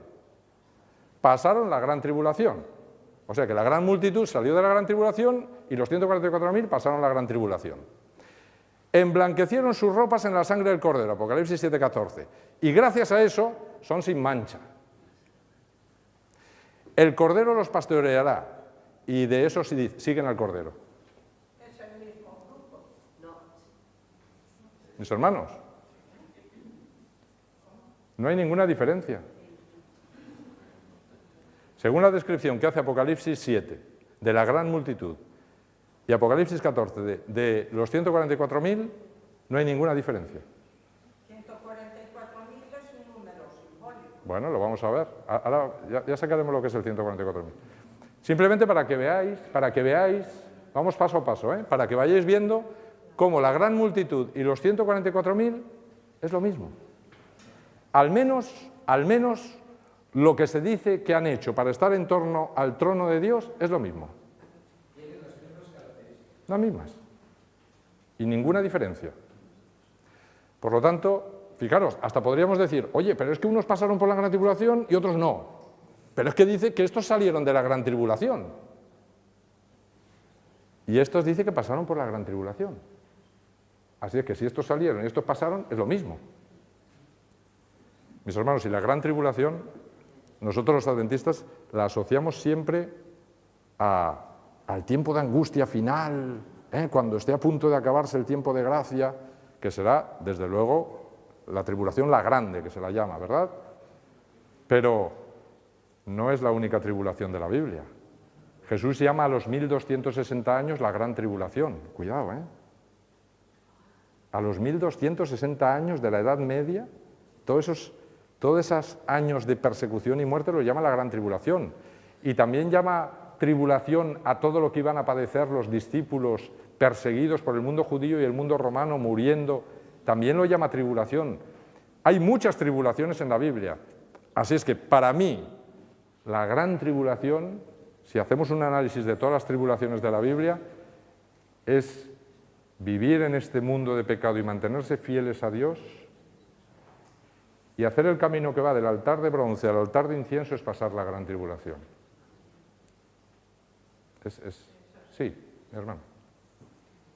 Pasaron la gran tribulación. O sea que la gran multitud salió de la gran tribulación y los 144.000 pasaron la gran tribulación. Emblanquecieron sus ropas en la sangre del Cordero, Apocalipsis 7:14. Y gracias a eso son sin mancha. El Cordero los pastoreará y de eso siguen al Cordero. ¿Es el mismo grupo? No. Mis hermanos, no hay ninguna diferencia. Según la descripción que hace Apocalipsis 7 de la gran multitud y Apocalipsis 14 de los 144.000, no hay ninguna diferencia. 144.000 es un número simbólico. Bueno, lo vamos a ver. Ahora ya sacaremos lo que es el 144.000. Simplemente para que veáis, vamos paso a paso, para que vayáis viendo cómo la gran multitud y los 144.000 es lo mismo. Al menos lo que se dice que han hecho para estar en torno al trono de Dios es lo mismo. Tienen las mismas características. Las mismas. Y ninguna diferencia. Por lo tanto, fijaros, hasta podríamos decir, oye, pero es que unos pasaron por la gran tribulación y otros no. Pero es que dice que estos salieron de la gran tribulación. Y estos dice que pasaron por la gran tribulación. Así es que si estos salieron y estos pasaron, es lo mismo. Mis hermanos, y la gran tribulación, nosotros los adventistas la asociamos siempre al tiempo de angustia final, cuando esté a punto de acabarse el tiempo de gracia, que será, desde luego, la tribulación la grande, que se la llama, ¿verdad? Pero no es la única tribulación de la Biblia. Jesús llama a los 1260 años la gran tribulación. Cuidado, A los 1260 años de la Edad Media, todos esos años de persecución y muerte lo llama la gran tribulación. Y también llama tribulación a todo lo que iban a padecer los discípulos perseguidos por el mundo judío y el mundo romano, muriendo. También lo llama tribulación. Hay muchas tribulaciones en la Biblia. Así es que, para mí, la gran tribulación, si hacemos un análisis de todas las tribulaciones de la Biblia, es vivir en este mundo de pecado y mantenerse fieles a Dios, y hacer el camino que va del altar de bronce al altar de incienso es pasar la gran tribulación. Sí, mi hermano.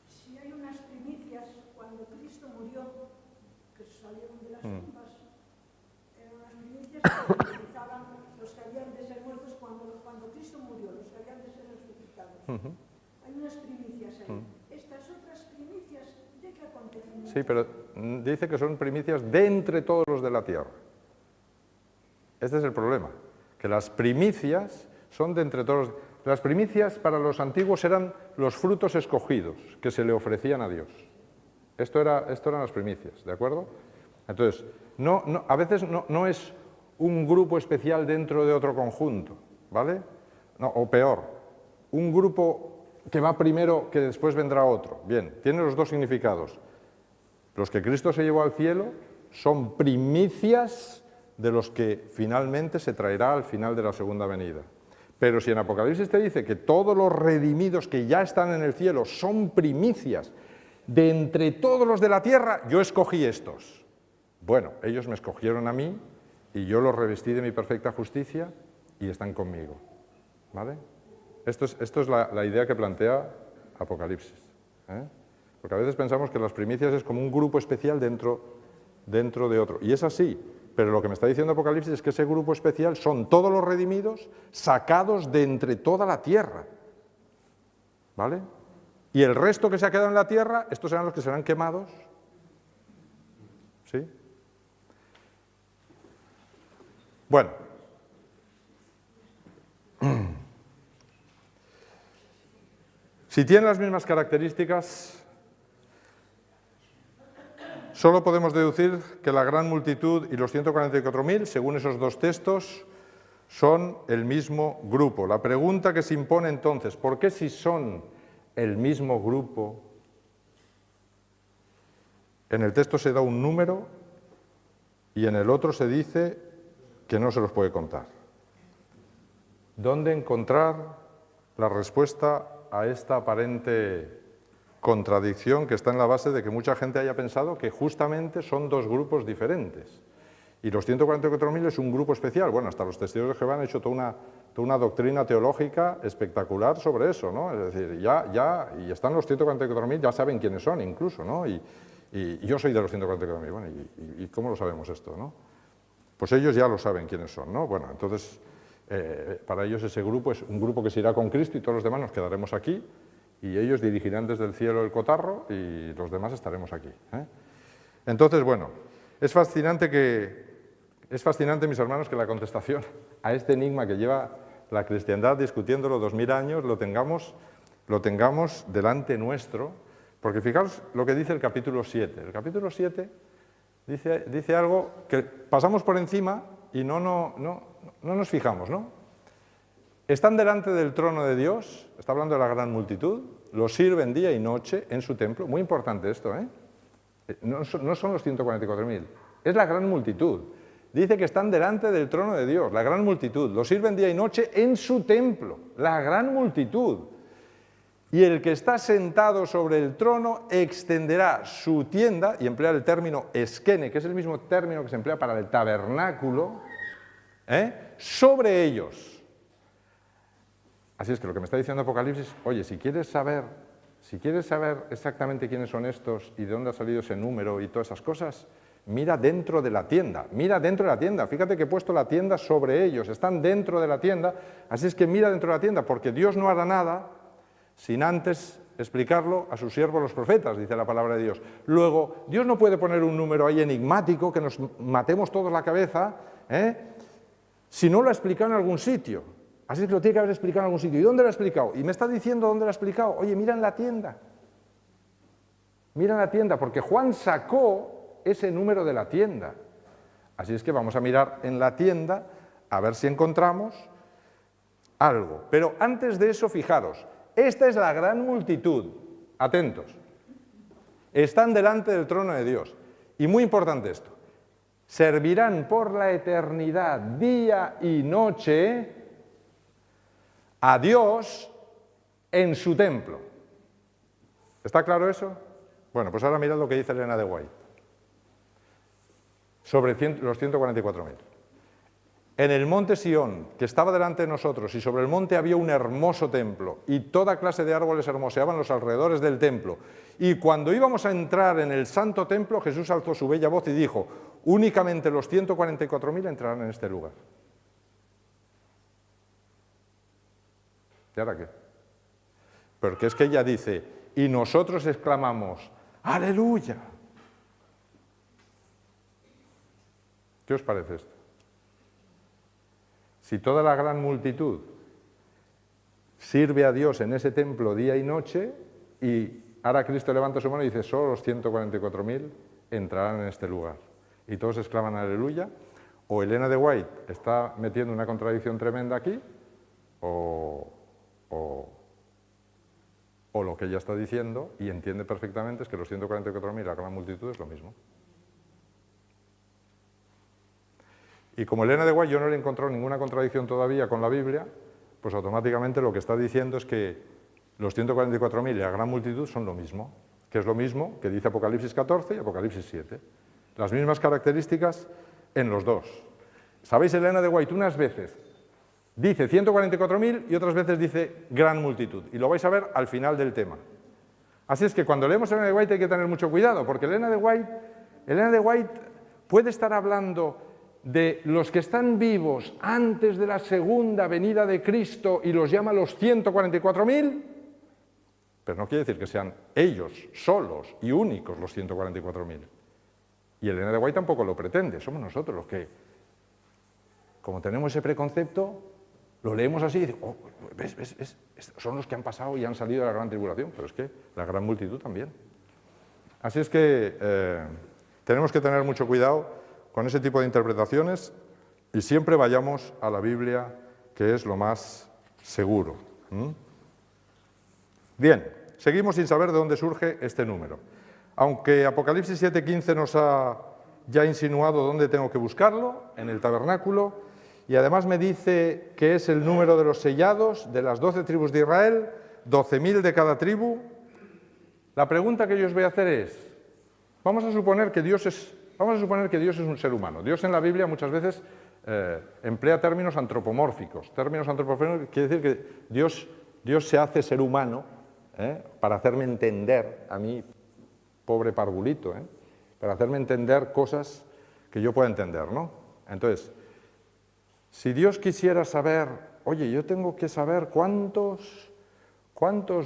Si hay unas primicias, cuando Cristo murió, que salieron de las tumbas, eran unas primicias que utilizaban los que habían de ser muertos cuando Cristo murió, los que habían de ser resucitados. Hay unas primicias ahí. Estas otras primicias, ¿de qué acontecimiento? Sí, pero dice que son primicias de entre todos los de la tierra. Este es el problema, que las primicias son de entre todos. Las primicias para los antiguos eran los frutos escogidos que se le ofrecían a Dios. Esto eran las primicias, ¿de acuerdo? Entonces, a veces no es un grupo especial dentro de otro conjunto, ¿vale? No, o peor, un grupo que va primero que después vendrá otro. Bien, tiene los dos significados. Los que Cristo se llevó al cielo son primicias de los que finalmente se traerá al final de la segunda venida. Pero si en Apocalipsis te dice que todos los redimidos que ya están en el cielo son primicias de entre todos los de la tierra, yo escogí estos. Bueno, ellos me escogieron a mí y yo los revestí de mi perfecta justicia y están conmigo. ¿Vale? Esto es la idea que plantea Apocalipsis. Porque a veces pensamos que las primicias es como un grupo especial dentro de otro. Y es así. Pero lo que me está diciendo Apocalipsis es que ese grupo especial son todos los redimidos sacados de entre toda la tierra. ¿Vale? Y el resto que se ha quedado en la tierra, estos serán los que serán quemados. ¿Sí? Bueno. Si tienen las mismas características, solo podemos deducir que la gran multitud y los 144.000, según esos dos textos, son el mismo grupo. La pregunta que se impone entonces, ¿por qué si son el mismo grupo? En el texto se da un número y en el otro se dice que no se los puede contar. ¿Dónde encontrar la respuesta a esta aparente contradicción que está en la base de que mucha gente haya pensado que justamente son dos grupos diferentes? Y los 144.000 es un grupo especial. Bueno, hasta los testigos de Jehová han hecho toda una doctrina teológica espectacular sobre eso, ¿no? Es decir, y están los 144.000, ya saben quiénes son incluso, ¿no? Y yo soy de los 144.000, bueno, ¿y cómo lo sabemos esto, no? Pues ellos ya lo saben quiénes son, ¿no? Bueno, entonces, para ellos ese grupo es un grupo que se irá con Cristo y todos los demás nos quedaremos aquí y ellos dirigirán desde el cielo el cotarro y los demás estaremos aquí, ¿eh? Entonces, bueno, es fascinante, mis hermanos, que la contestación a este enigma que lleva la cristiandad discutiéndolo 2000 años lo tengamos delante nuestro, porque fijaos lo que dice el capítulo 7. El capítulo 7 dice algo que pasamos por encima y no nos fijamos, ¿no? Están delante del trono de Dios, está hablando de la gran multitud, lo sirven día y noche en su templo. Muy importante esto, ¿eh? No son los 144.000, es la gran multitud. Dice que están delante del trono de Dios, la gran multitud, lo sirven día y noche en su templo, la gran multitud. Y el que está sentado sobre el trono extenderá su tienda, y emplea el término esquene, que es el mismo término que se emplea para el tabernáculo, sobre ellos. Así es que lo que me está diciendo Apocalipsis, oye, si quieres saber exactamente quiénes son estos y de dónde ha salido ese número y todas esas cosas, mira dentro de la tienda, fíjate que he puesto la tienda sobre ellos, están dentro de la tienda, así es que mira dentro de la tienda, porque Dios no hará nada sin antes explicarlo a sus siervos los profetas, dice la palabra de Dios. Luego, Dios no puede poner un número ahí enigmático, que nos matemos todos la cabeza, si no lo ha explicado en algún sitio. Así es que lo tiene que haber explicado en algún sitio. ¿Y dónde lo ha explicado? Y me está diciendo dónde lo ha explicado. Oye, mira en la tienda. Mira en la tienda, porque Juan sacó ese número de la tienda. Así es que vamos a mirar en la tienda a ver si encontramos algo. Pero antes de eso, fijaros, esta es la gran multitud. Atentos. Están delante del trono de Dios. Y muy importante esto. Servirán por la eternidad, día y noche, a Dios en su templo. ¿Está claro eso? Bueno, pues ahora mirad lo que dice Elena de White sobre los 144.000. En el monte Sión, que estaba delante de nosotros, y sobre el monte había un hermoso templo, y toda clase de árboles hermoseaban los alrededores del templo. Y cuando íbamos a entrar en el santo templo, Jesús alzó su bella voz y dijo, únicamente los 144.000 entrarán en este lugar. ¿Y ahora qué? Porque es que ella dice, y nosotros exclamamos, ¡aleluya! ¿Qué os parece esto? Si toda la gran multitud sirve a Dios en ese templo día y noche, y ahora Cristo levanta su mano y dice, solo los 144.000 entrarán en este lugar. Y todos exclaman aleluya, o Elena de White está metiendo una contradicción tremenda aquí, o lo que ella está diciendo, y entiende perfectamente, es que los 144.000, la gran multitud, es lo mismo. Y como Elena de White yo no le he encontrado ninguna contradicción todavía con la Biblia, pues automáticamente lo que está diciendo es que los 144.000 y la gran multitud son lo mismo, que es lo mismo que dice Apocalipsis 14 y Apocalipsis 7. Las mismas características en los dos. ¿Sabéis, Elena de White unas veces dice 144.000 y otras veces dice gran multitud? Y lo vais a ver al final del tema. Así es que cuando leemos a Elena de White hay que tener mucho cuidado, porque Elena de White puede estar hablando de los que están vivos antes de la segunda venida de Cristo y los llama los 144.000, pero no quiere decir que sean ellos solos y únicos los 144.000. Y Elena de White tampoco lo pretende, somos nosotros los que, como tenemos ese preconcepto, lo leemos así y decimos, oh, ¿ves? Son los que han pasado y han salido de la gran tribulación, pero es que la gran multitud también. Así es que tenemos que tener mucho cuidado con ese tipo de interpretaciones y siempre vayamos a la Biblia, que es lo más seguro. Bien, seguimos sin saber de dónde surge este número. Aunque Apocalipsis 7:15 nos ha ya insinuado dónde tengo que buscarlo, en el tabernáculo, y además me dice que es el número de los sellados de las 12 tribus de Israel, 12.000 de cada tribu. La pregunta que yo os voy a hacer es, vamos a suponer que Dios es Vamos a suponer que Dios es un ser humano. Dios en la Biblia muchas veces emplea términos antropomórficos. Términos antropomórficos quiere decir que Dios se hace ser humano para hacerme entender, a mí, pobre parvulito, para hacerme entender cosas que yo pueda entender, ¿no? Entonces, si Dios quisiera saber, oye, yo tengo que saber cuántos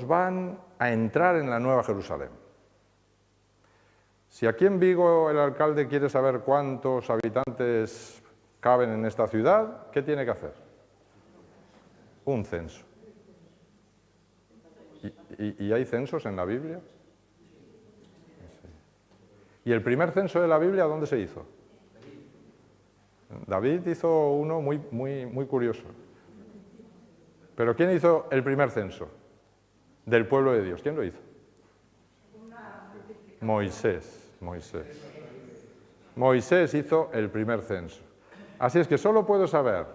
van a entrar en la Nueva Jerusalén. Si aquí en Vigo el alcalde quiere saber cuántos habitantes caben en esta ciudad, ¿qué tiene que hacer? Un censo. ¿Y hay censos en la Biblia? ¿Y el primer censo de la Biblia dónde se hizo? David hizo uno muy curioso. ¿Pero quién hizo el primer censo del pueblo de Dios? ¿Quién lo hizo? Moisés. Moisés hizo el primer censo. Así es que solo puedo saber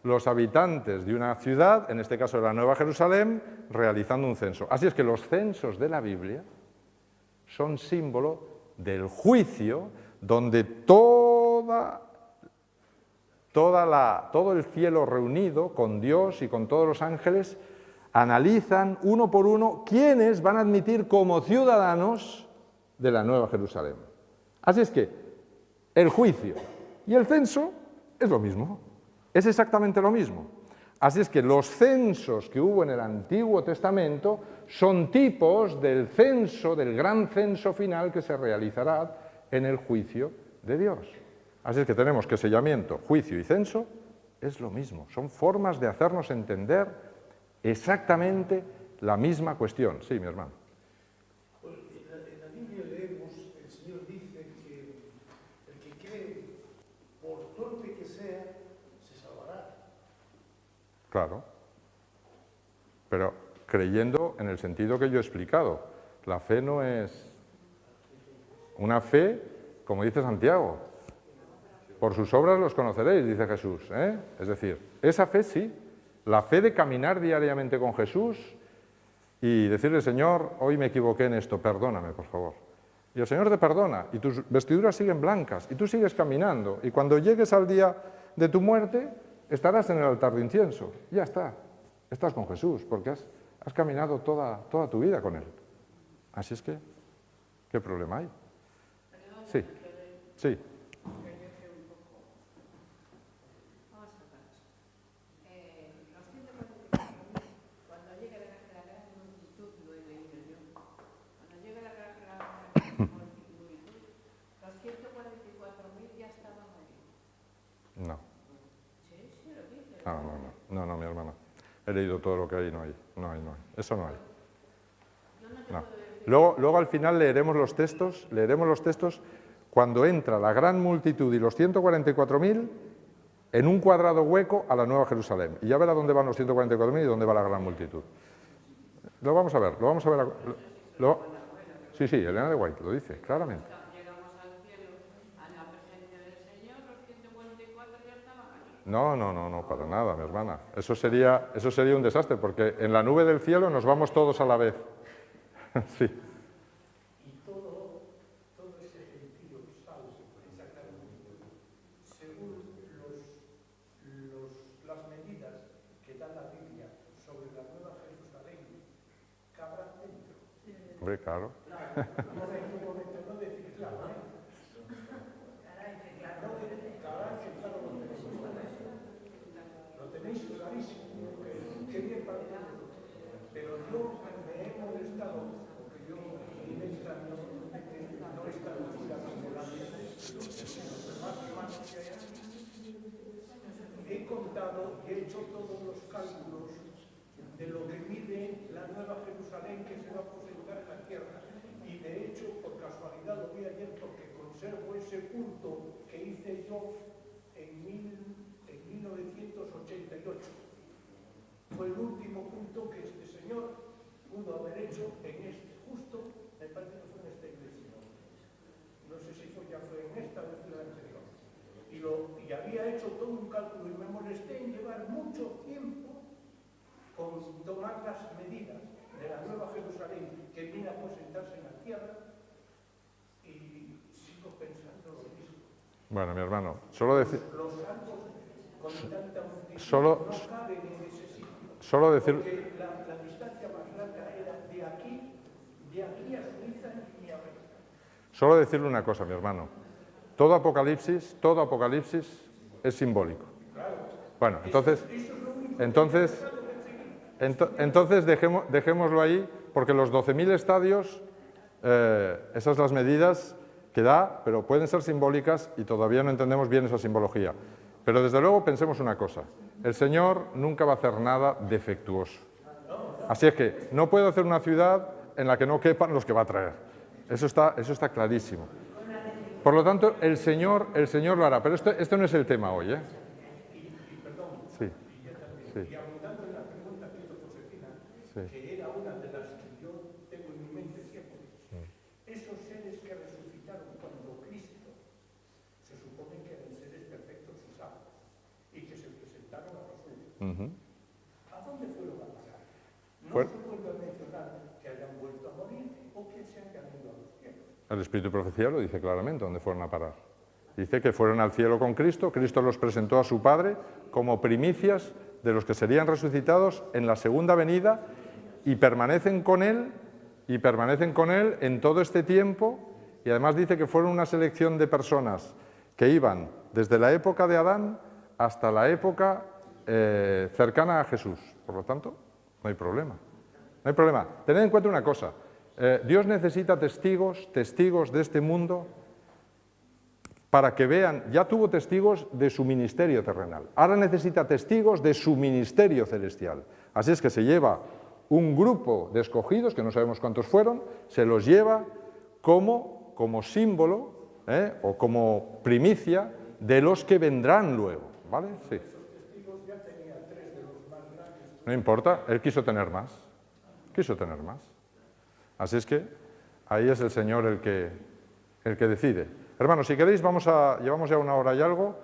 los habitantes de una ciudad, en este caso de la Nueva Jerusalén, realizando un censo. Así es que los censos de la Biblia son símbolo del juicio donde todo el cielo reunido con Dios y con todos los ángeles analizan uno por uno quiénes van a admitir como ciudadanos de la Nueva Jerusalén. Así es que el juicio y el censo es lo mismo, es exactamente lo mismo. Así es que los censos que hubo en el Antiguo Testamento son tipos del censo, del gran censo final que se realizará en el juicio de Dios. Así es que tenemos que sellamiento, juicio y censo es lo mismo, son formas de hacernos entender exactamente la misma cuestión. Sí, mi hermano. En la Biblia leemos, el Señor dice que el que cree, por torpe que sea, se salvará. Claro, pero creyendo en el sentido que yo he explicado. La fe no es una fe, como dice Santiago, por sus obras los conoceréis, dice Jesús. Es decir, esa fe sí, la fe de caminar diariamente con Jesús y decirle, Señor, hoy me equivoqué en esto, perdóname, por favor. Y el Señor te perdona, y tus vestiduras siguen blancas, y tú sigues caminando, y cuando llegues al día de tu muerte, estarás en el altar de incienso. Ya está, estás con Jesús, porque has caminado toda tu vida con Él. Así es que, ¿qué problema hay? Sí, sí. No, mi hermana. He leído todo lo que hay y no hay. Eso no hay. No. Luego al final leeremos los textos cuando entra la gran multitud y los 144.000 en un cuadrado hueco a la Nueva Jerusalén. Y ya verá dónde van los 144.000 y dónde va la gran multitud. Lo vamos a ver. Sí, Elena de White lo dice, claramente. No, para nada, mi hermana. Eso sería un desastre, porque en la nube del cielo nos vamos todos a la vez. Sí. Y todo ese gentío salvo, según las medidas que da la Biblia sobre la Nueva Jerusalén, cabrán dentro. Hombre, claro. No decir claro, lo tenéis clarísimo, que bien para todos. Pero yo me he molestado, porque yo en esta no he estado fuera como la he contado y he hecho todos los cálculos de lo que mide la Nueva Jerusalén que se va a presentar en la tierra. Y de hecho, por casualidad lo vi ayer porque conservo ese punto que hice yo en 1988. Fue el último punto que este señor pudo haber hecho justo, me parece que fue en esta iglesia. No sé si ya fue en esta o en la anterior. Y había hecho todo un cálculo y me molesté en llevar mucho tiempo con tomar las medidas de la Nueva Jerusalén que viene a presentarse en la tierra, y sigo pensando lo mismo. Bueno, mi hermano, solo decir... Los santos con tanta multitud Solo- no caben en ese sitio. Solo decir... Porque la distancia más larga era de aquí a Suiza y a América. Solo decirle una cosa, mi hermano. Todo Apocalipsis es simbólico. Bueno, entonces dejémoslo ahí, porque los 12.000 estadios, esas son las medidas que da, pero pueden ser simbólicas y todavía no entendemos bien esa simbología. Pero desde luego pensemos una cosa, el Señor nunca va a hacer nada defectuoso. Así es que no puede hacer una ciudad en la que no quepan los que va a traer. Eso está clarísimo. Por lo tanto, el Señor lo hará. Pero esto no es el tema hoy, ¿eh? Sí. Sí. Y abundando en la pregunta que hizo Josefina, Sí. que era una de las que yo tengo en mi mente siempre, esos seres que resucitaron cuando Cristo se supone que eran seres perfectos y sabios y que se presentaron a los suyos. ¿A dónde fueron a parar? No se vuelve a mencionar que hayan vuelto a morir o que se hayan ido a los cielos. El Espíritu de Profecía lo dice claramente dónde fueron a parar. Dice que fueron al cielo con Cristo, Cristo los presentó a su Padre como primicias de los que serían resucitados en la segunda venida y permanecen con Él en todo este tiempo, y además dice que fueron una selección de personas que iban desde la época de Adán hasta la época cercana a Jesús. Por lo tanto, no hay problema. No hay problema. Tened en cuenta una cosa, Dios necesita testigos de este mundo para que vean, ya tuvo testigos de su ministerio terrenal, ahora necesita testigos de su ministerio celestial. Así es que se lleva un grupo de escogidos, que no sabemos cuántos fueron, se los lleva como símbolo o como primicia de los que vendrán luego, ¿vale? Sí. No importa, él quiso tener más. Así es que ahí es el Señor el que decide. Hermanos, si queréis, llevamos ya 1 hora y algo.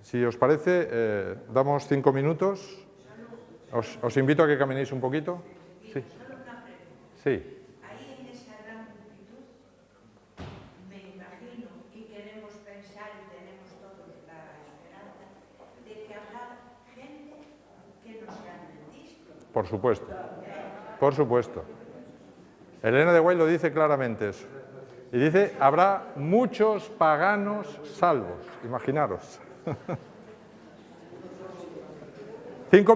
Si os parece, damos 5 minutos. Os invito a que caminéis un poquito. Sí. Solo una pregunta. Sí. Ahí en esa gran multitud, me imagino, y queremos pensar y tenemos todos la esperanza, de que habrá gente que nos gane el disco. Por supuesto. Por supuesto. Elena de White lo dice claramente eso. Y dice, habrá muchos paganos salvos. Imaginaros. 5